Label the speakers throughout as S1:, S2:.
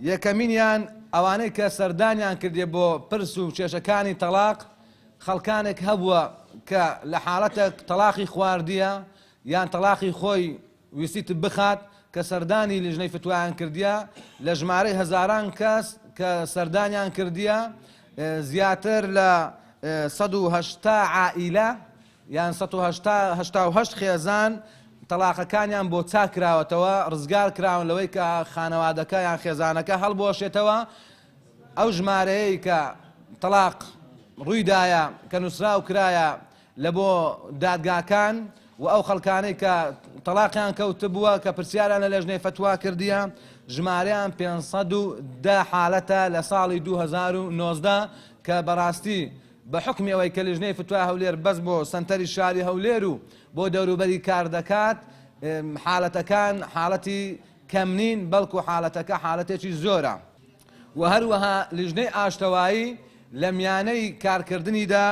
S1: یەکەمینیان ئەوانەی کە سەردانیان کردێ بۆ پرس و کێشەکانی تەلاق خەڵکانێک هەبووە کە لە حاڵەتە تەلاقی خواردیە یان تەلاقی خۆی ویستیت بخات کە سەردانی لیژنەی فتوایان کردیە لە ژمارەی هەزاران کەس کە سەردانیان کردیە زیاتر لە 180 عائیلە یان 188 خێزان تەلاقەکانیان بۆ چاکراوەتەوە ڕزگار کراون لەوەی کە خانەوادەکە یان خێزانەکە هەڵبۆشێتەوە ئەو ژمارەیەی کە تەلاق ڕوویدایە کە نووسراو کرایە لە بۆ دادگاکان و ئەو خەڵکانەی کە تەلاقیان کەوتبووە کە پرسیاریان لە لێژنەی فتوا کردیە ژمارەیان 510 حالەتە لە ساڵی 2019 کە بەڕاستی بە حکمی ئەوەی کە لیژنەی فتوای هەولێر بەس بۆ سەنتەری شاری هەولێر و بۆ دەوروبەری کار دەکات حالەتەکان حاڵەتی کەم نین بەڵکو حالەتەکە حالەتێکی زۆرە و هەروەها لیژنەی ئاشتەوایی لە میانەی کارکردنیدا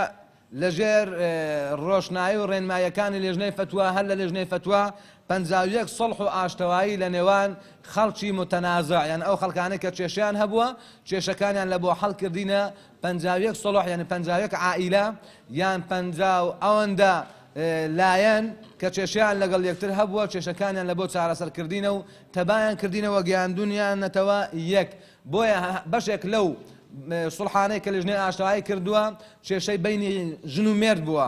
S1: لەژێر ڕۆشنایی و ڕێنماییەکانی لێژنەی فتوا هەر لە لێژنەی فتوا 51 سەڵح و ئاشتەوایی لە نێوان خەڵکی متەنازع یان ئەو خەڵکانەی کە کێشیان هەبووە کێشەکانیان لە بۆ حەڵکردینە 51 سەڵح یعنی 51 عائیلە یان 50 ئەوەندە لایەن کە کێشیان لەگەڵ یەکتر هەبووە کێشەکانیان لە بۆ چارەسەرکردینە و تەبایان کردینەوە گەیاندونیانەتەوە یەک بۆیە بەشێک لەو سڵحانەی کە لیژنەی ئاشتەوایی کردووە کێشەی بینی ژن و مێرد بووە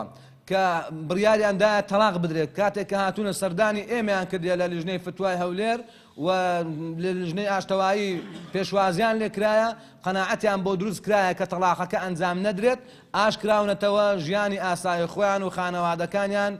S1: کە بڕیاریاندایە تەلاق بدرێت کاتێک کە هاتوونە سەردانی ئێمەیان کردیە لە لیژنەی فتوای هەولێر و لە لیژنەی ئاشتەوایی پێشوازیان لێکرایە قەناعەتیان بۆ دروست کرایە کە تەلاقەکە ئەنجام نەدرێت ئاشکراونەتەوە ژیانی ئاسایی خۆیان و خانەوادەکانیان